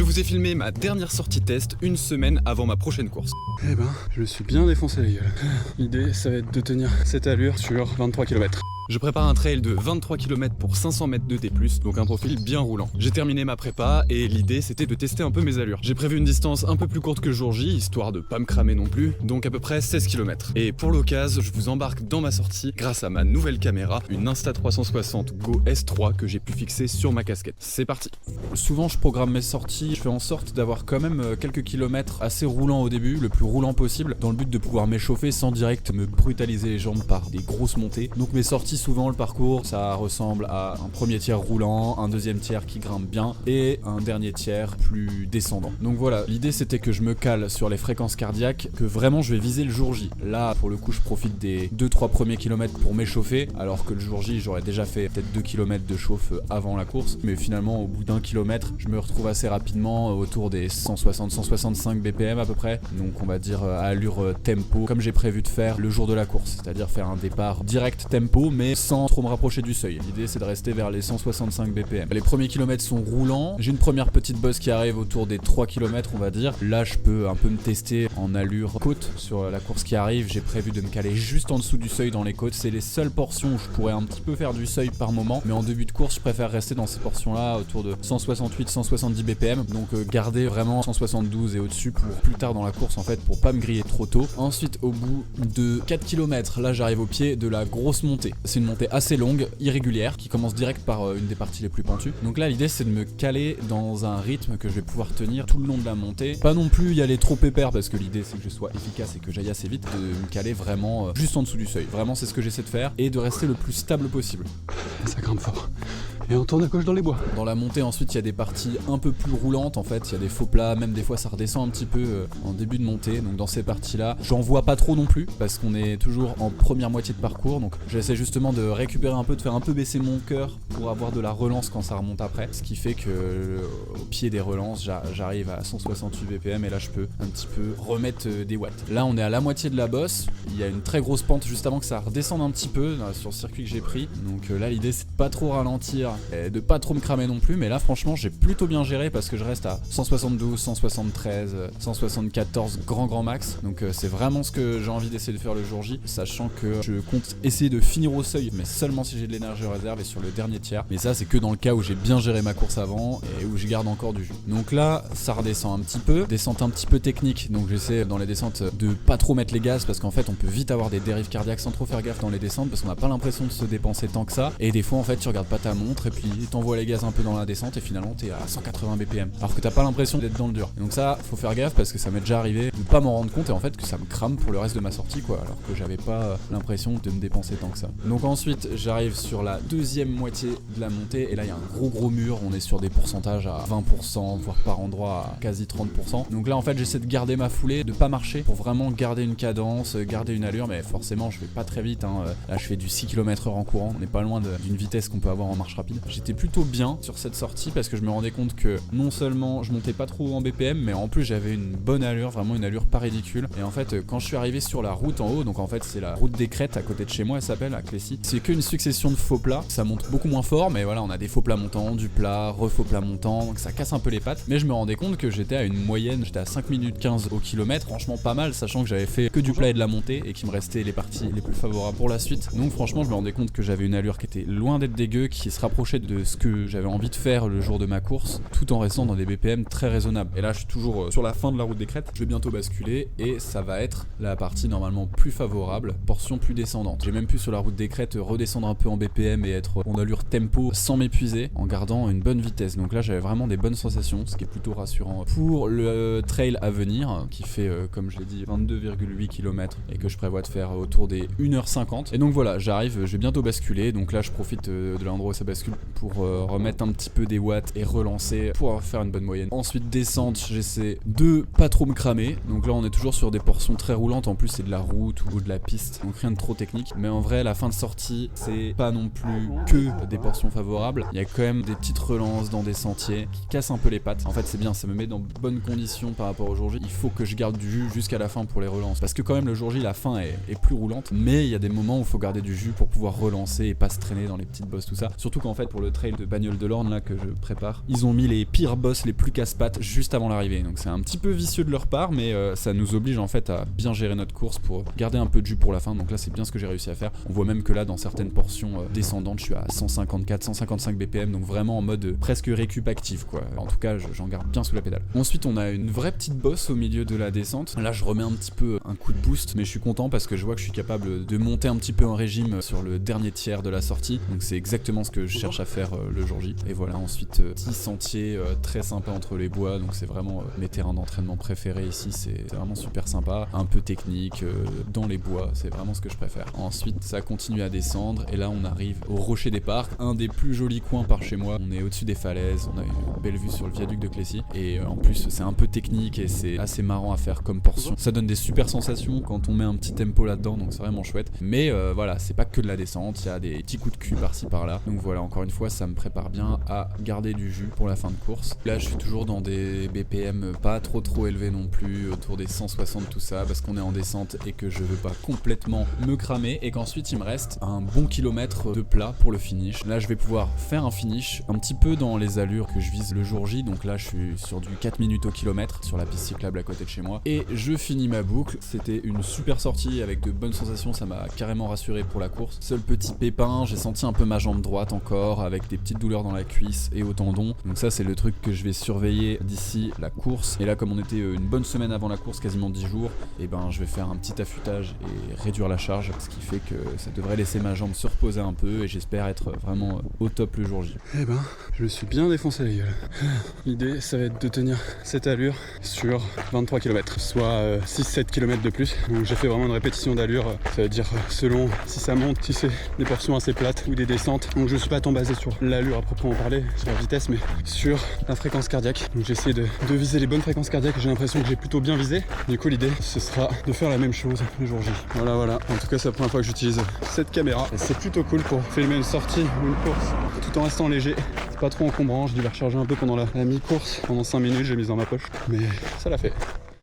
vous ai filmé ma dernière sortie test une semaine avant ma prochaine course. Eh ben, je me suis bien défoncé la gueule. L'idée, ça va être de tenir cette allure sur 23 km. Je prépare un trail de 23 km pour 500 mètres de T+, donc un profil bien roulant. J'ai terminé ma prépa et l'idée c'était de tester un peu mes allures. J'ai prévu une distance un peu plus courte que jour J, histoire de pas me cramer non plus, donc à peu près 16 km. Et pour l'occasion, je vous embarque dans ma sortie grâce à ma nouvelle caméra, une Insta360 Go S3 que j'ai pu fixer sur ma casquette. C'est parti. Souvent je programme mes sorties, je fais en sorte d'avoir quand même quelques kilomètres assez roulants au début, le plus roulant possible, dans le but de pouvoir m'échauffer sans direct me brutaliser les jambes par des grosses montées. Donc mes sorties, souvent le parcours ça ressemble à un premier tiers roulant, un deuxième tiers qui grimpe bien et un dernier tiers plus descendant. Donc voilà, l'idée c'était que je me cale sur les fréquences cardiaques, que vraiment je vais viser le jour J. Là pour le coup je profite des 2-3 premiers kilomètres pour m'échauffer, alors que le jour J j'aurais déjà fait peut-être 2 km de chauffe avant la course, mais finalement au bout d'un kilomètre je me retrouve assez rapidement autour des 160-165 BPM à peu près, donc on va dire à allure tempo comme j'ai prévu de faire le jour de la course, c'est-à-dire faire un départ direct tempo mais sans trop me rapprocher du seuil. L'idée c'est de rester vers les 165 BPM. Les premiers kilomètres sont roulants, j'ai une première petite bosse qui arrive autour des 3 km on va dire. Là je peux un peu me tester en allure côte sur la course qui arrive, j'ai prévu de me caler juste en dessous du seuil dans les côtes, c'est les seules portions où je pourrais un petit peu faire du seuil par moment, mais en début de course je préfère rester dans ces portions là autour de 168-170 BPM, donc garder vraiment 172 et au-dessus pour plus tard dans la course en fait, pour pas me griller trop tôt. Ensuite au bout de 4 km, là j'arrive au pied de la grosse montée. C'est une montée assez longue, irrégulière, qui commence direct par une des parties les plus pentues. Donc là l'idée c'est de me caler dans un rythme que je vais pouvoir tenir tout le long de la montée. Pas non plus y aller trop pépère parce que l'idée c'est que je sois efficace et que j'aille assez vite, de me caler vraiment juste en dessous du seuil. Vraiment c'est ce que j'essaie de faire et de rester le plus stable possible. Ça grimpe fort. Et on tourne à gauche dans les bois. Dans la montée ensuite il y a des parties un peu plus roulantes en fait, il y a des faux plats, même des fois ça redescend un petit peu en début de montée. Donc dans ces parties là, j'en vois pas trop non plus parce qu'on est toujours en première moitié de parcours. Donc j'essaie justement de récupérer un peu, de faire un peu baisser mon cœur pour avoir de la relance quand ça remonte après. Ce qui fait que au pied des relances, j'arrive à 168 BPM et là je peux un petit peu remettre des watts. Là on est à la moitié de la bosse, il y a une très grosse pente juste avant que ça redescende un petit peu sur le circuit que j'ai pris. Donc là l'idée c'est de pas trop ralentir et de pas trop me cramer non plus, mais là franchement j'ai plutôt bien géré parce que je reste à 172, 173, 174 grand max. Donc c'est vraiment ce que j'ai envie d'essayer de faire le jour J, sachant que je compte essayer de finir au seuil, mais seulement si j'ai de l'énergie en réserve et sur le dernier tiers. Mais ça c'est que dans le cas où j'ai bien géré ma course avant et où je garde encore du jus. Donc là ça redescend un petit peu, descente un petit peu technique, donc j'essaie dans les descentes de pas trop mettre les gaz parce qu'en fait on peut vite avoir des dérives cardiaques sans trop faire gaffe dans les descentes parce qu'on n'a pas l'impression de se dépenser tant que ça, et des fois en fait tu regardes pas ta montre et puis t'envoies les gaz un peu dans la descente et finalement t'es à 180 BPM alors que t'as pas l'impression d'être dans le dur. Et donc ça faut faire gaffe parce que ça m'est déjà arrivé de pas m'en rendre compte et en fait que ça me crame pour le reste de ma sortie quoi, alors que j'avais pas l'impression de me dépenser tant que ça. Donc ensuite j'arrive sur la deuxième moitié de la montée et là il y a un gros mur, on est sur des pourcentages à 20% voire par endroit à quasi 30%. Donc là en fait j'essaie de garder ma foulée, de pas marcher pour vraiment garder une cadence, garder une allure, mais forcément je vais pas très vite hein. Là je fais du 6 km/h en courant, on n'est pas loin d'une vitesse qu'on peut avoir en marche rapide. J'étais plutôt bien sur cette sortie parce que je me rendais compte que non seulement je montais pas trop en BPM, mais en plus j'avais une bonne allure, vraiment une allure pas ridicule. Et en fait quand je suis arrivé sur la route en haut, donc en fait c'est la route des Crêtes à côté de chez moi, elle s'appelle à Clécy, c'est qu'une succession de faux plats, ça monte beaucoup moins fort, mais voilà on a des faux plats montants, du plat, refaux plats montants, donc ça casse un peu les pattes. Mais je me rendais compte que j'étais à une moyenne, j'étais à 5 minutes 15 au kilomètre, franchement pas mal, sachant que j'avais fait que du plat et de la montée et qu'il me restait les parties les plus favorables pour la suite. Donc franchement je me rendais compte que j'avais une allure qui était loin d'être dégueu, qui se rapprochait de ce que j'avais envie de faire le jour de ma course, tout en restant dans des BPM très raisonnables. Et là je suis toujours sur la fin de la route des Crêtes, je vais bientôt basculer et ça va être la partie normalement plus favorable, portion plus descendante. J'ai même pu sur la route des Crêtes redescendre un peu en BPM et être en allure tempo sans m'épuiser, en gardant une bonne vitesse. Donc là j'avais vraiment des bonnes sensations, ce qui est plutôt rassurant pour le trail à venir, qui fait comme je l'ai dit 22,8 km et que je prévois de faire autour des 1h50. Et donc voilà, j'arrive, je vais bientôt basculer, donc là je profite de l'endroit où ça bascule pour remettre un petit peu des watts et relancer pour faire une bonne moyenne. Ensuite descente, j'essaie de pas trop me cramer, donc là on est toujours sur des portions très roulantes, en plus c'est de la route ou de la piste, donc rien de trop technique, mais en vrai la fin de sortie c'est pas non plus que des portions favorables, il y a quand même des petites relances dans des sentiers qui cassent un peu les pattes. En fait c'est bien, ça me met dans de bonnes conditions par rapport au jour J, il faut que je garde du jus jusqu'à la fin pour les relances, parce que quand même le jour J la fin est plus roulante, mais il y a des moments où il faut garder du jus pour pouvoir relancer et pas se traîner dans les petites bosses tout ça, surtout qu'en fait fait pour le trail de Bagnoles de l'Orne là que je prépare. Ils ont mis les pires boss les plus casse-pattes juste avant l'arrivée, donc c'est un petit peu vicieux de leur part, mais ça nous oblige en fait à bien gérer notre course pour garder un peu de jus pour la fin. Donc là c'est bien ce que j'ai réussi à faire. On voit même que là dans certaines portions descendantes je suis à 154, 155 BPM, donc vraiment en mode presque récup active quoi. En tout cas j'en garde bien sous la pédale. Ensuite on a une vraie petite bosse au milieu de la descente. Là je remets un petit peu un coup de boost, mais je suis content parce que je vois que je suis capable de monter un petit peu en régime sur le dernier tiers de la sortie, donc c'est exactement ce que je cherche à faire le jour J. Et voilà, ensuite petit sentier très sympa entre les bois, donc c'est vraiment mes terrains d'entraînement préférés ici, c'est vraiment super sympa, un peu technique dans les bois, c'est vraiment ce que je préfère. Ensuite ça continue à descendre et là on arrive au Rocher des Parcs, un des plus jolis coins par chez moi. On est au-dessus des falaises, on a une belle vue sur le viaduc de Clécy et en plus c'est un peu technique et c'est assez marrant à faire comme portion. Ça donne des super sensations quand on met un petit tempo là-dedans, donc c'est vraiment chouette. Mais voilà, c'est pas que de la descente, il y a des petits coups de cul par-ci par-là. Donc voilà, encore une fois, ça me prépare bien à garder du jus pour la fin de course. Là, je suis toujours dans des BPM pas trop élevés non plus, autour des 160 tout ça, parce qu'on est en descente et que je veux pas complètement me cramer et qu'ensuite il me reste un bon kilomètre de plat pour le finish. Là, je vais pouvoir faire un finish un petit peu dans les allures que je vise le jour J. Donc là, je suis sur du 4 minutes au kilomètre sur la piste cyclable à côté de chez moi et je finis ma boucle. C'était une super sortie avec de bonnes sensations, ça m'a carrément rassuré pour la course. Seul petit pépin, j'ai senti un peu ma jambe droite encore avec des petites douleurs dans la cuisse et au tendon. Donc ça c'est le truc que je vais surveiller d'ici la course. Et là comme on était une bonne semaine avant la course, quasiment 10 jours, et ben je vais faire un petit affûtage et réduire la charge, ce qui fait que ça devrait laisser ma jambe se reposer un peu et j'espère être vraiment au top le jour J. Eh ben, je me suis bien défoncé la gueule. L'idée ça va être de tenir cette allure sur 23 km, soit 6-7 km de plus. Donc j'ai fait vraiment une répétition d'allure, ça veut dire selon si ça monte, si c'est des portions assez plates ou des descentes. Donc je suis pas tant basé sur l'allure à proprement parler, sur la vitesse, mais sur la fréquence cardiaque. Donc j'essaie de viser les bonnes fréquences cardiaques et j'ai l'impression que j'ai plutôt bien visé. Du coup l'idée ce sera de faire la même chose le jour J. Voilà. En tout cas c'est la première fois que j'utilise cette caméra. Et c'est plutôt cool pour filmer une sortie ou une course tout en restant léger. C'est pas trop encombrant, je devais recharger un peu pendant la mi-course. Pendant 5 minutes j'ai mis dans ma poche. Mais ça l'a fait.